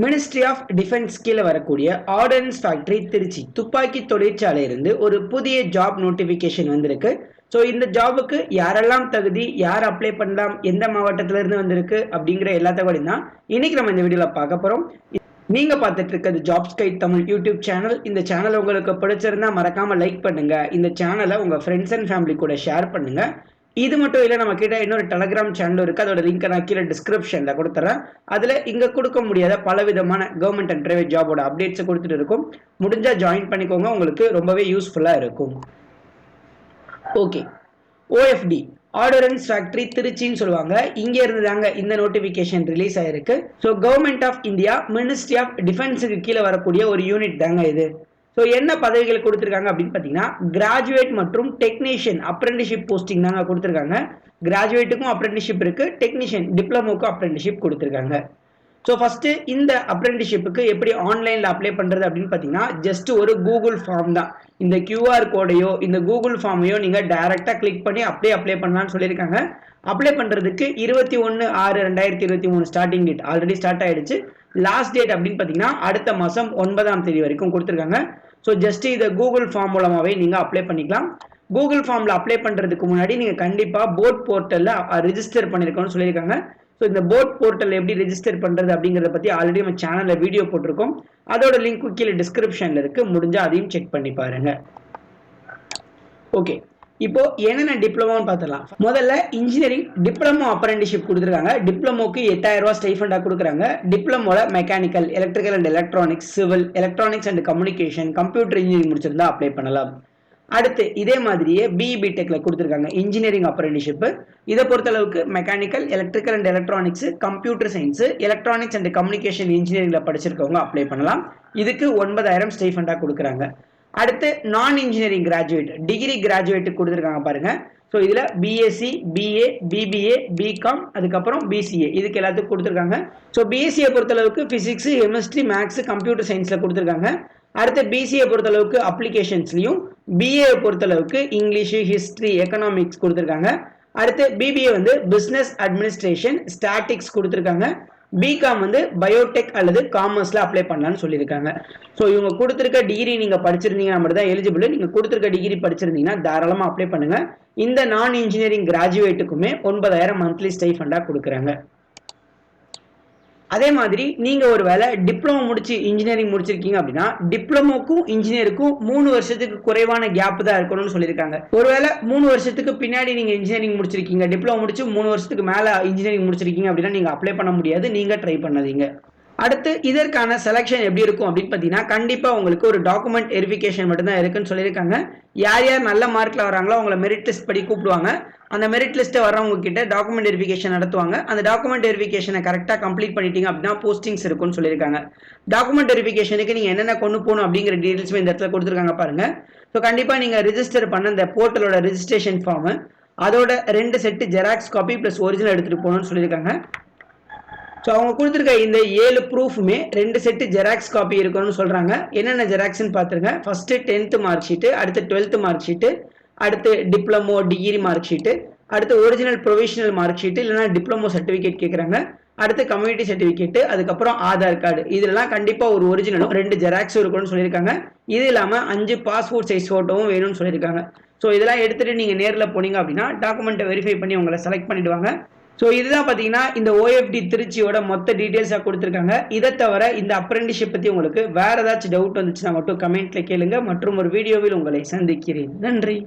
Ministry of defence கீழே வரக்கூடிய ordinance factory Trichy துப்பாக்கி தொழிற்சாலையிலிருந்து ஒரு புதிய ஜாப் நோட்டிஃபிகேஷன் வந்திருக்கு. ஸோ இந்த ஜாபுக்கு யாரெல்லாம் தகுதி, யார் அப்ளை பண்ணலாம், எந்த மாவட்டத்திலிருந்து வந்திருக்கு அப்படிங்கிற எல்லா தகவலையும் தான் இன்னைக்கு நம்ம இந்த வீடியோவில் பார்க்க போகிறோம். நீங்க பார்த்துட்டு இருக்கிறது jobs guide Tamil YouTube channel. இந்த சேனல் உங்களுக்கு பிடிச்சிருந்தா மறக்காம லைக் பண்ணுங்க. இந்த சேனலை உங்க ஃப்ரெண்ட்ஸ் அண்ட் ஃபேமிலி கூட ஷேர் பண்ணுங்க. இது மட்டும் இல்லை, நம்ம கிட்ட இன்னொரு டெலிகிராம் சேனல் இருக்கு. அதோட லிங்க் நான் கீழே டிஸ்கிரிப்ஷன்ல கொடுத்துறேன். அதுல இங்க கொடுக்க முடியாத பல விதமான கவர்மெண்ட் அண்ட் பிரைவேட் ஜாபோட அப்டேட்ஸ் கொடுத்துட்டு இருக்கும். முடிஞ்சா ஜாயின் பண்ணிக்கோங்க, உங்களுக்கு ரொம்பவே யூஸ்ஃபுல்லா இருக்கும். ஓகே, OFD ஆர்டினன்ஸ் ஃபேக்டரி திருச்சின்னு சொல்லுவாங்க. இங்க இருந்து தாங்க இந்த நோட்டிபிகேஷன் ரிலீஸ் ஆயிருக்கு. So government of India ministry of டிஃபென்ஸுக்கு கீழே வரக்கூடிய ஒரு யூனிட் தாங்க இது. ஸோ என்ன பதவிகள் கொடுத்துருக்காங்க அப்படின்னு பார்த்தீங்கன்னா, கிராஜுவேட் மற்றும் டெக்னீஷியன் அப்ரெண்டிஷிப் போஸ்டிங் தாங்க கொடுத்துருக்காங்க. கிராஜுவேட்டுக்கும் அப்ரெண்டிஷிப் இருக்கு, டெக்னீஷியன் டிப்ளமோக்கும் அப்ரெண்டிஷிப் கொடுத்துருக்காங்க. ஸோ ஃபர்ஸ்ட் இந்த அப்ரெண்டிஷிப்புக்கு எப்படி ஆன்லைனில் அப்ளை பண்ணுறது அப்படின்னு பார்த்தீங்கன்னா, ஜஸ்ட் ஒரு கூகுள் ஃபார்ம் தான். இந்த QR கோடையோ இந்த கூகுள் ஃபார்மையோ நீங்கள் டைரெக்டாக கிளிக் பண்ணி அப்படியே அப்ளை பண்ணலாம்னு சொல்லியிருக்காங்க. அப்ளை பண்ணுறதுக்கு 21/6/2023 ஸ்டார்டிங் டேட் ஆல்ரெடி ஸ்டார்ட் ஆயிடுச்சு. லாஸ்ட் டேட் அப்படின்னு பார்த்தீங்கன்னா அடுத்த மாதம் 9ஆம் தேதி வரைக்கும் கொடுத்துருக்காங்க. ஸோ ஜஸ்ட் இதை கூகுள் ஃபார்ம் மூலமாகவே நீங்கள் அப்ளை பண்ணிக்கலாம். கூகுள் ஃபார்மில் அப்ளை பண்ணுறதுக்கு முன்னாடி நீங்கள் கண்டிப்பாக போர்ட் போர்ட்டலில் ரிஜிஸ்டர் பண்ணியிருக்கோன்னு சொல்லியிருக்காங்க. ஸோ இந்த போர்ட் போர்ட்டல் எப்படி ரெஜிஸ்டர் பண்ணுறது அப்படிங்கிறத பற்றி ஆல்ரெடி நம்ம சேனலில் வீடியோ போட்டிருக்கோம். அதோட லிங்க் கீழே டிஸ்கிரிப்ஷனில் இருக்குது, முடிஞ்சால் அதையும் செக் பண்ணி பாருங்கள். ஓகே, இப்போ என்னென்ன டிப்ளமோன்னு பார்த்துலாம். முதல்ல இன்ஜினியரிங் டிப்ளமோ அப்ரெண்டிஷிப் கொடுத்துருக்காங்க. டிப்ளமோக்கு 8000 ரூபா ஸ்டைஃபண்டாக கொடுக்குறாங்க. டிப்ளமோல mechanical, electrical and electronics, civil, electronics and communication, computer engineering முடிச்சிருந்தா அப்ளை பண்ணலாம். அடுத்து இதே மாதிரியே BE/BTechல கொடுத்துருக்காங்க இன்ஜினியரிங் அப்ரெண்டிஷிப். இதை பொறுத்தளவுக்கு mechanical, electrical and electronics, computer science, electronics and communication இன்ஜினியரிங்ல படிச்சிருக்கவங்க அப்ளை பண்ணலாம். இதுக்கு 9000 ஸ்டைஃபண்டா கொடுக்குறாங்க. அடுத்து நான் இன்ஜினியரிங் கிராஜுவேட், டிகிரி கிராஜுவேட் கொடுத்துருக்காங்க பாருங்க. ஸோ இதில் BSc, BA, BBA, BCom, அதுக்கப்புறம் BCA இதுக்கு எல்லாத்துக்கும் கொடுத்துருக்காங்க. ஸோ BSc பொறுத்தளவுக்கு பிசிக்ஸ், கெமிஸ்ட்ரி, மேக்ஸ், கம்ப்யூட்டர் சயின்ஸில் கொடுத்துருக்காங்க. அடுத்து BCA பொறுத்தளவுக்கு அப்ளிகேஷன்ஸ்லையும், BA பொறுத்தளவுக்கு இங்கிலீஷ், ஹிஸ்ட்ரி, எக்கனாமிக்ஸ் கொடுத்துருக்காங்க. அடுத்து BBA வந்து பிஸ்னஸ் அட்மினிஸ்ட்ரேஷன், ஸ்டாட்டிக்ஸ் கொடுத்துருக்காங்க. BCom வந்து பயோடெக் அல்லது காமர்ஸ்ல அப்ளை பண்ணலாம்னு சொல்லியிருக்காங்க. ஸோ இவங்க கொடுத்துருக்க டிகிரி நீங்க படிச்சிருந்தீங்கன்னா மட்டும் தான் எலிஜிபிள். நீங்க கொடுத்துருக்க டிகிரி படிச்சிருந்தீங்கன்னா தாராளமா அப்ளை பண்ணுங்க. இந்த நான் இன்ஜினியரிங் கிராஜுவேட்டுக்குமே 9000 மந்த்லி ஸ்டைஃபண்டா கொடுக்குறாங்க. அதே மாதிரி நீங்க ஒரு வேலை டிப்ளமோ முடிச்சு இன்ஜினியரிங் முடிச்சிருக்கீங்க அப்படின்னா, டிப்ளமோக்கும் இன்ஜினியருக்கும் 3 வருஷத்துக்கு குறைவான கேப் தான் இருக்கணும்னு சொல்லியிருக்காங்க. ஒருவேளை 3 வருஷத்துக்கு பின்னாடி நீங்க இன்ஜினியரிங் முடிச்சிருக்கீங்க, டிப்ளமோ முடிச்சு 3 வருஷத்துக்கு மேல இன்ஜினியரிங் முடிச்சிருக்கீங்க அப்படின்னா நீங்க அப்ளை பண்ண முடியாது, நீங்க ட்ரை பண்ணாதீங்க. அடுத்து இதற்கான செலக்ஷன் எப்படி இருக்கும் அப்படின்னு பார்த்தீங்கன்னா, கண்டிப்பாக உங்களுக்கு ஒரு டாக்குமெண்ட் வெரிஃபிகேஷன் மட்டும்தான் இருக்குன்னு சொல்லியிருக்காங்க. யார் யார் நல்ல மார்க்கில் வராங்களோ அவங்கள மெரிட் லிஸ்ட் படி கூப்பிடுவாங்க. அந்த மெரிட் லிஸ்ட்டை வரவங்க கிட்ட டாக்குமெண்ட் வெரிஃபிகேஷன் நடத்துவாங்க. அந்த டாக்குமெண்ட் வெரிஃபிகேஷனை கரெக்டாக கம்ப்ளீட் பண்ணிட்டீங்க அப்படின்னா போஸ்டிங்ஸ் இருக்குன்னு சொல்லியிருக்காங்க. டாக்குமெண்ட் வெரிஃபிகேஷனுக்கு நீங்கள் என்னென்ன கொண்டு போகணும் அப்படிங்கிற டீடைல்ஸுமே இந்த இடத்துல கொடுத்துருக்காங்க பாருங்க. ஸோ கண்டிப்பாக நீங்கள் ரிஜிஸ்டர் பண்ண இந்த போர்ட்டலோட ரிஜிஸ்ட்ரேஷன் ஃபார்மு, அதோட 2 set xerox copy plus original எடுத்துகிட்டு போகணும்னு சொல்லியிருக்காங்க. ஸோ அவங்க கொடுத்துருக்க இந்த 7 ப்ரூஃபுமே 2 செட்டு ஜெராக்ஸ் காப்பி இருக்கணும்னு சொல்கிறாங்க. என்னென்ன ஜெராக்ஸ்ன்னு பார்த்துருங்க. ஃபர்ஸ்ட்டு 10th மார்க் ஷீட்டு, அடுத்து 12th மார்க் ஷீட்டு, அடுத்து டிப்ளமோ டிகிரி மார்க் ஷீட்டு, அடுத்து ஒரிஜினல் ப்ரொவிஷனல் மார்க் ஷீட்டு இல்லைனா டிப்ளமோ சர்டிஃபிகேட் கேட்குறாங்க. அடுத்து கம்யூனிட்டி சர்டிஃபிகேட், அதுக்கப்புறம் ஆதார் கார்டு. இதெல்லாம் கண்டிப்பாக ஒரு ஒரிஜினலும் 2 ஜெராக்ஸும் இருக்கணும்னு சொல்லியிருக்காங்க. இது இல்லாமல் 5 பாஸ்போர்ட் சைஸ் ஃபோட்டோவும் வேணும்னு சொல்லியிருக்காங்க. ஸோ இதெல்லாம் எடுத்துகிட்டு நீங்கள் நேரில் போனீங்க அப்படின்னா டாக்குமெண்ட்டை வெரிஃபை பண்ணி உங்களை செலக்ட் பண்ணிவிடுவாங்க. ஸோ இதுதான் பார்த்தீங்கன்னா இந்த OFD திருச்சியோட மொத்த டீட்டெயில்ஸாக கொடுத்துருக்காங்க. இதை தவிர இந்த அப்ரெண்டிஷிப் பற்றி உங்களுக்கு வேறு ஏதாச்சும் டவுட் வந்துச்சுன்னா மட்டும் கமெண்ட்டில் கேளுங்க. மற்றும் ஒரு வீடியோவில் உங்களை சந்திக்கிறேன். நன்றி.